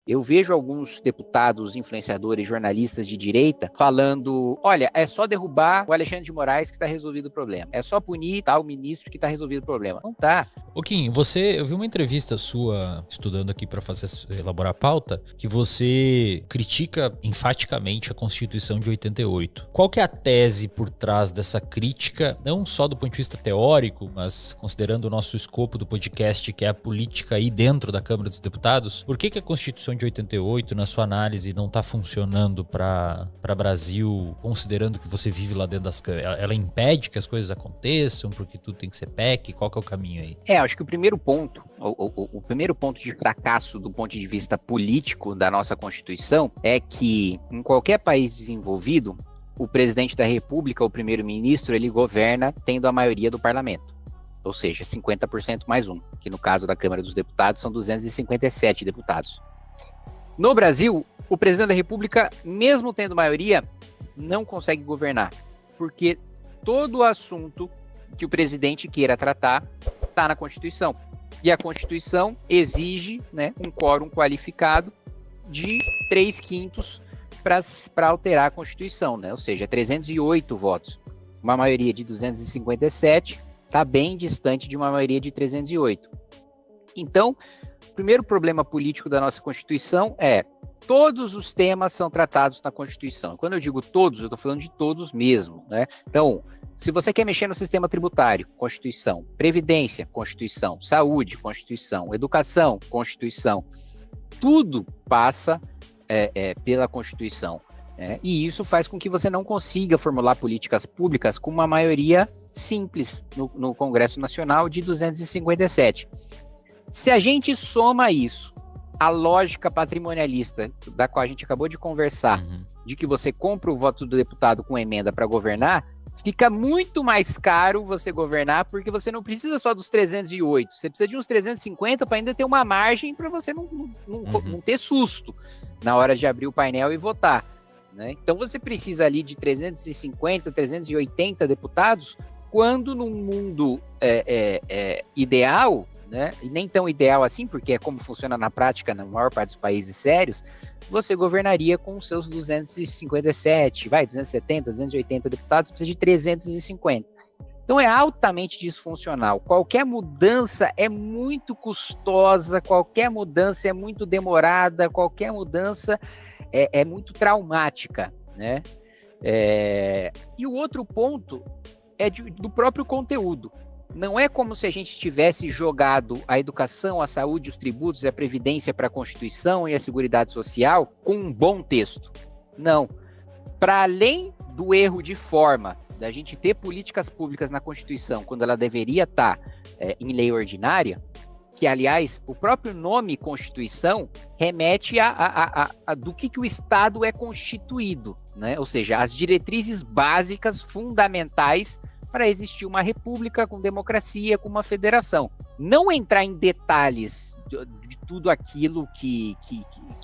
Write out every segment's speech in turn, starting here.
Eu vejo alguns deputados, influenciadores, jornalistas de direita falando, olha, é só derrubar o Alexandre de Moraes que está resolvido o problema. É só punir tal ministro que está resolvido o problema. Não tá. Ô Kim, eu vi uma entrevista sua, estudando aqui para elaborar a pauta, que você critica enfaticamente a Constituição de 88. Qual que é a tese por trás dessa crítica, não só do ponto de vista teórico, mas considerando o nosso escopo do podcast, que é a política aí dentro da Câmara dos Deputados? Por que a Constituição de 88, na sua análise, não está funcionando para Brasil, considerando que você vive lá dentro das câmeras? Ela impede que as coisas aconteçam, porque tudo tem que ser PEC? Qual que é o caminho aí? Acho que o primeiro ponto, o primeiro ponto de fracasso do ponto de vista político da nossa Constituição é que em qualquer país desenvolvido, o presidente da República, o primeiro-ministro, ele governa tendo a maioria do parlamento. Ou seja, 50% mais um, que no caso da Câmara dos Deputados são 257 deputados. No Brasil, o presidente da República, mesmo tendo maioria, não consegue governar, porque todo assunto que o presidente queira tratar está na Constituição. E a Constituição exige, né, um quórum qualificado de 3/5 para alterar a Constituição, né? Ou seja, 308 votos. Uma maioria de 257 está bem distante de uma maioria de 308. Então, o primeiro problema político da nossa Constituição é todos os temas são tratados na Constituição. Quando eu digo todos, eu estou falando de todos mesmo, né? Então, se você quer mexer no sistema tributário, Constituição. Previdência, Constituição. Saúde, Constituição. Educação, Constituição. Tudo passa pela Constituição. E isso faz com que você não consiga formular políticas públicas com uma maioria simples no Congresso Nacional de 257. Se a gente soma isso, a lógica patrimonialista da qual a gente acabou de conversar, de que você compra o voto do deputado com emenda para governar, fica muito mais caro você governar, porque você não precisa só dos 308, você precisa de uns 350 para ainda ter uma margem para você não ter susto na hora de abrir o painel e votar, né? Então você precisa ali de 350, 380 deputados, quando num mundo ideal, né, e nem tão ideal assim, porque é como funciona na prática na maior parte dos países sérios, você governaria com os seus 257, 270, 280 deputados, precisa de 350. Então é altamente disfuncional. Qualquer mudança é muito custosa, qualquer mudança é muito demorada, qualquer mudança é muito traumática, né? E o outro ponto é do próprio conteúdo. Não é como se a gente tivesse jogado a educação, a saúde, os tributos e a previdência para a Constituição e a Seguridade Social com um bom texto. Não. Para além do erro de forma, da gente ter políticas públicas na Constituição, quando ela deveria estar em lei ordinária, que, aliás, o próprio nome Constituição remete a do que o Estado é constituído, né? Ou seja, as diretrizes básicas, fundamentais, para existir uma república com democracia, com uma federação. Não entrar em detalhes de tudo aquilo que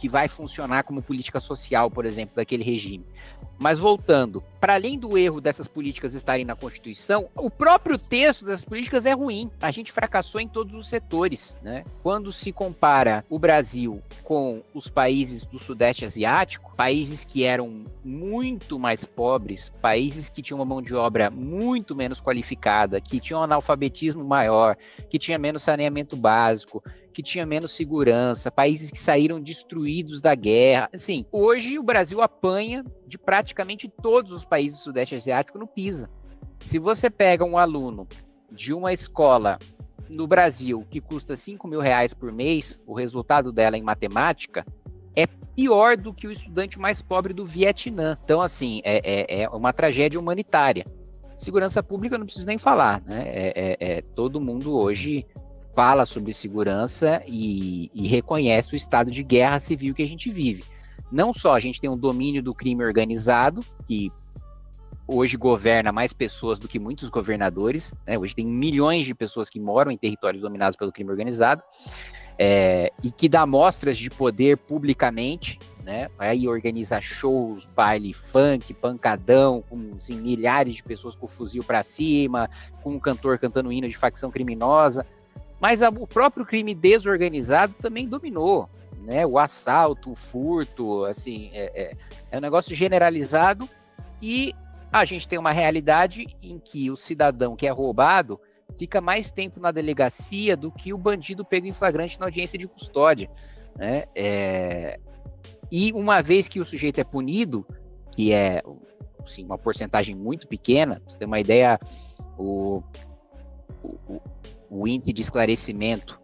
vai funcionar como política social, por exemplo, daquele regime. Mas voltando, para além do erro dessas políticas estarem na Constituição, o próprio texto dessas políticas é ruim. A gente fracassou em todos os setores, né? Quando se compara o Brasil com os países do Sudeste Asiático, países que eram muito mais pobres, países que tinham uma mão de obra muito menos qualificada, que tinham um analfabetismo maior, que tinha menos saneamento básico, que tinha menos segurança, países que saíram destruídos da guerra. Assim, hoje o Brasil apanha de praticamente todos os países do Sudeste Asiático no PISA. Se você pega um aluno de uma escola no Brasil que custa R$5.000 por mês, o resultado dela em matemática é pior do que o estudante mais pobre do Vietnã. Então, assim, é uma tragédia humanitária. Segurança pública não preciso nem falar, né? Todo mundo hoje fala sobre segurança e reconhece o estado de guerra civil que a gente vive. Não só a gente tem um domínio do crime organizado, que hoje governa mais pessoas do que muitos governadores, né? Hoje tem milhões de pessoas que moram em territórios dominados pelo crime organizado, e que dá mostras de poder publicamente, né? Aí organiza shows, baile funk, pancadão, com assim, milhares de pessoas com o fuzil para cima, com um cantor cantando hino de facção criminosa. Mas o próprio crime desorganizado também dominou, né? O assalto, o furto, assim, é um negócio generalizado e a gente tem uma realidade em que o cidadão que é roubado fica mais tempo na delegacia do que o bandido pego em flagrante na audiência de custódia, né? E uma vez que o sujeito é punido, que é assim, uma porcentagem muito pequena, pra você ter uma ideia, o índice de esclarecimento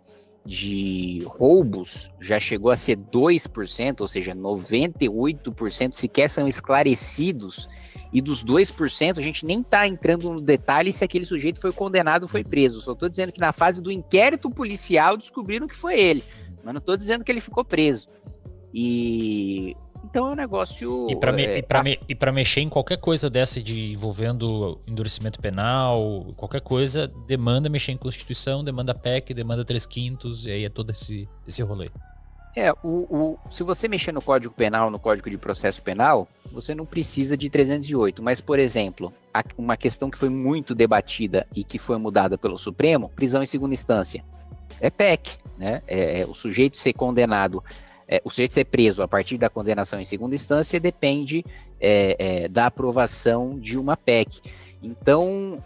de roubos já chegou a ser 2%, ou seja, 98% sequer são esclarecidos, e dos 2% a gente nem está entrando no detalhe se aquele sujeito foi condenado ou foi preso, só estou dizendo que na fase do inquérito policial descobriram que foi ele, mas não estou dizendo que ele ficou preso. E então é um negócio... E para mexer em qualquer coisa dessa envolvendo endurecimento penal, qualquer coisa, demanda mexer em Constituição, demanda PEC, demanda 3/5, e aí é todo esse rolê. Se você mexer no Código Penal, no Código de Processo Penal, você não precisa de 308, mas, por exemplo, uma questão que foi muito debatida e que foi mudada pelo Supremo, prisão em segunda instância, é PEC, né? O sujeito ser condenado, o sujeito ser preso a partir da condenação em segunda instância depende da aprovação de uma PEC. Então,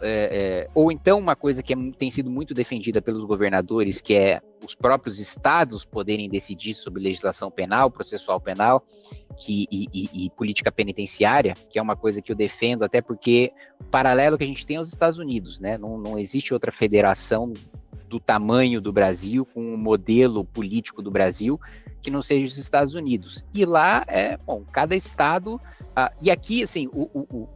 ou então uma coisa que tem sido muito defendida pelos governadores, que é os próprios estados poderem decidir sobre legislação penal, processual penal e política penitenciária, que é uma coisa que eu defendo, até porque o paralelo que a gente tem aos Estados Unidos, né? Não existe outra federação do tamanho do Brasil, com o modelo político do Brasil, que não seja os Estados Unidos. E lá, cada estado... e aqui, assim,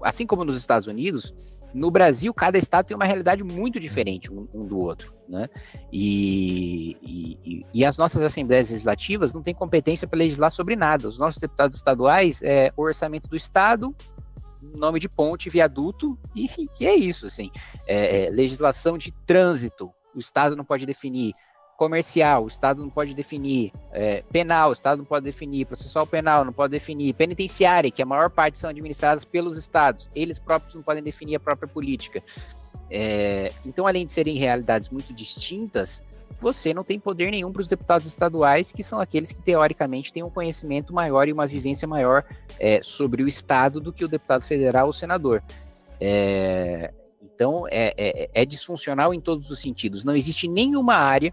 assim como nos Estados Unidos, no Brasil, cada estado tem uma realidade muito diferente um do outro, né? E as nossas assembleias legislativas não têm competência para legislar sobre nada. Os nossos deputados estaduais, o orçamento do estado, nome de ponte, viaduto, e é isso, assim. Legislação de trânsito, o estado não pode definir. Comercial, o estado não pode definir. Penal, o estado não pode definir. Processual penal, não pode definir. Penitenciária, que a maior parte são administradas pelos estados, eles próprios não podem definir a própria política. Então, além de serem realidades muito distintas, você não tem poder nenhum para os deputados estaduais, que são aqueles que, teoricamente, têm um conhecimento maior e uma vivência maior sobre o estado do que o deputado federal ou senador. Então, é disfuncional em todos os sentidos. Não existe nenhuma área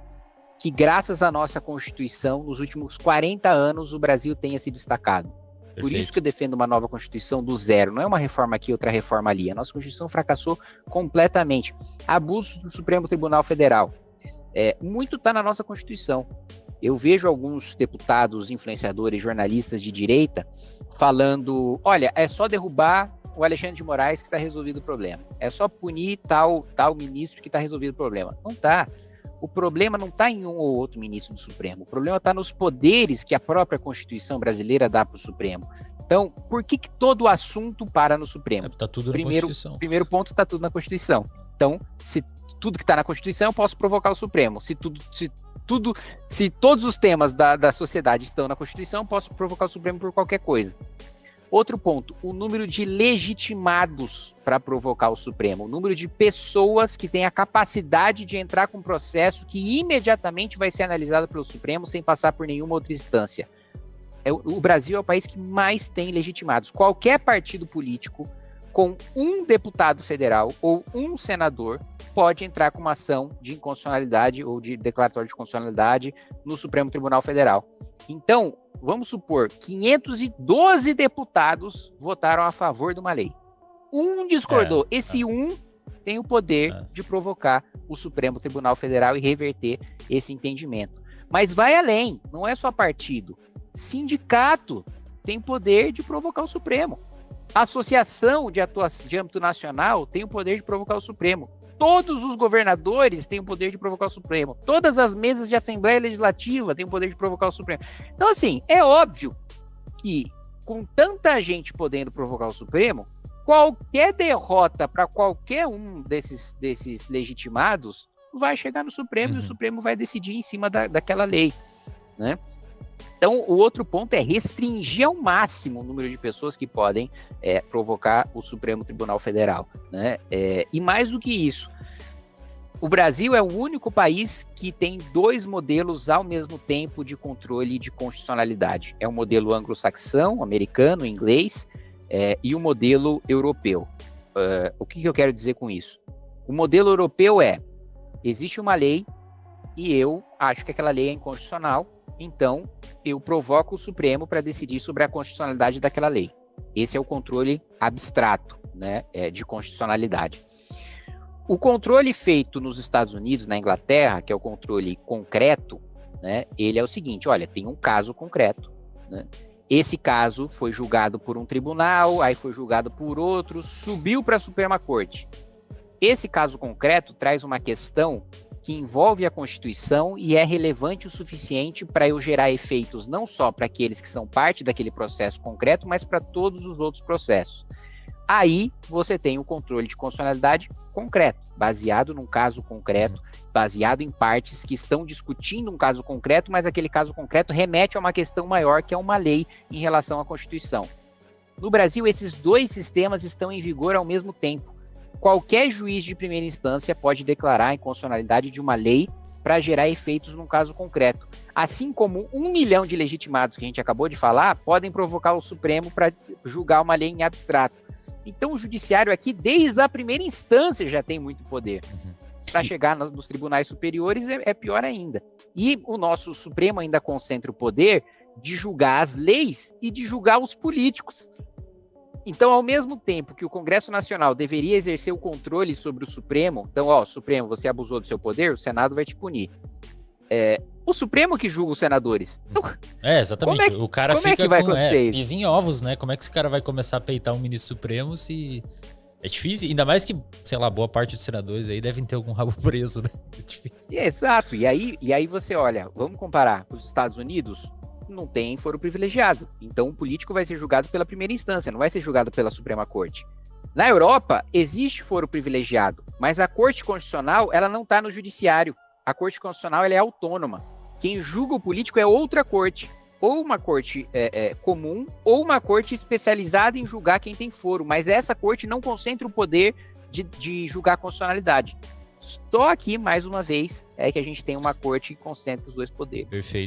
que, graças à nossa Constituição, nos últimos 40 anos, o Brasil tenha se destacado. Perfeito. Por isso que eu defendo uma nova Constituição do zero. Não é uma reforma aqui, outra reforma ali. A nossa Constituição fracassou completamente. Abusos do Supremo Tribunal Federal. Muito está na nossa Constituição. Eu vejo alguns deputados, influenciadores, jornalistas de direita falando, olha, é só derrubar o Alexandre de Moraes que está resolvido o problema. É só punir tal ministro que está resolvido o problema. Não está. O problema não está em um ou outro ministro do Supremo. O problema está nos poderes que a própria Constituição brasileira dá para o Supremo. Então, por que todo o assunto para no Supremo? Está tudo na Constituição. Primeiro ponto, está tudo na Constituição. Então, se tudo que está na Constituição, eu posso provocar o Supremo. Se todos os temas da sociedade estão na Constituição, eu posso provocar o Supremo por qualquer coisa. Outro ponto, o número de legitimados para provocar o Supremo, o número de pessoas que têm a capacidade de entrar com um processo que imediatamente vai ser analisado pelo Supremo sem passar por nenhuma outra instância. O Brasil é o país que mais tem legitimados. Qualquer partido político com um deputado federal ou um senador pode entrar com uma ação de inconstitucionalidade ou de declaratório de constitucionalidade no Supremo Tribunal Federal. Então, vamos supor, 512 deputados votaram a favor de uma lei. Um discordou. Esse um tem o poder de provocar o Supremo Tribunal Federal e reverter esse entendimento. Mas vai além, não é só partido. Sindicato tem o poder de provocar o Supremo. A associação de atuação de âmbito nacional tem o poder de provocar o Supremo. Todos os governadores têm o poder de provocar o Supremo. Todas as mesas de Assembleia Legislativa têm o poder de provocar o Supremo. Então, assim, é óbvio que, com tanta gente podendo provocar o Supremo, qualquer derrota para qualquer um desses legitimados vai chegar no Supremo e o Supremo vai decidir em cima daquela lei, né? Então, o outro ponto é restringir ao máximo o número de pessoas que podem provocar o Supremo Tribunal Federal, né? E mais do que isso, O Brasil é o único país que tem 2 modelos ao mesmo tempo de controle de constitucionalidade. É o modelo anglo-saxão, americano, inglês, e o modelo europeu. O que eu quero dizer com isso? O modelo europeu existe uma lei e eu acho que aquela lei é inconstitucional, então eu provoco o Supremo para decidir sobre a constitucionalidade daquela lei. Esse é o controle abstrato, né, de constitucionalidade. O controle feito nos Estados Unidos, na Inglaterra, que é o controle concreto, né, ele é o seguinte, olha, tem um caso concreto, né, esse caso foi julgado por um tribunal, aí foi julgado por outro, subiu para a Suprema Corte. Esse caso concreto traz uma questão que envolve a Constituição e é relevante o suficiente para eu gerar efeitos não só para aqueles que são parte daquele processo concreto, mas para todos os outros processos. Aí você tem o controle de constitucionalidade concreto, baseado num caso concreto, baseado em partes que estão discutindo um caso concreto, mas aquele caso concreto remete a uma questão maior, que é uma lei em relação à Constituição. No Brasil, esses 2 sistemas estão em vigor ao mesmo tempo. Qualquer juiz de primeira instância pode declarar a inconstitucionalidade de uma lei para gerar efeitos num caso concreto. Assim como 1 milhão de legitimados que a gente acabou de falar podem provocar o Supremo para julgar uma lei em abstrato. Então o judiciário aqui, desde a primeira instância, já tem muito poder. Para chegar nos tribunais superiores é pior ainda. E o nosso Supremo ainda concentra o poder de julgar as leis e de julgar os políticos. Então, ao mesmo tempo que o Congresso Nacional deveria exercer o controle sobre o Supremo, então, Supremo, você abusou do seu poder, o Senado vai te punir. O Supremo que julga os senadores. Então, exatamente. O cara como fica que vai acontecer isso? Pisa em ovos, né? Como é que esse cara vai começar a peitar um ministro supremo se... É difícil, ainda mais que, sei lá, boa parte dos senadores aí devem ter algum rabo preso, né? É difícil. Exato. E aí você olha, vamos comparar com os Estados Unidos, não tem foro privilegiado. Então o político vai ser julgado pela primeira instância, não vai ser julgado pela Suprema Corte. Na Europa, existe foro privilegiado, mas a Corte Constitucional, ela não está no judiciário. A Corte Constitucional, ela é autônoma. Quem julga o político é outra corte. Ou uma corte comum, ou uma corte especializada em julgar quem tem foro. Mas essa corte não concentra o poder de julgar a constitucionalidade. Só aqui, mais uma vez, é que a gente tem uma corte que concentra os 2 poderes. Perfeito.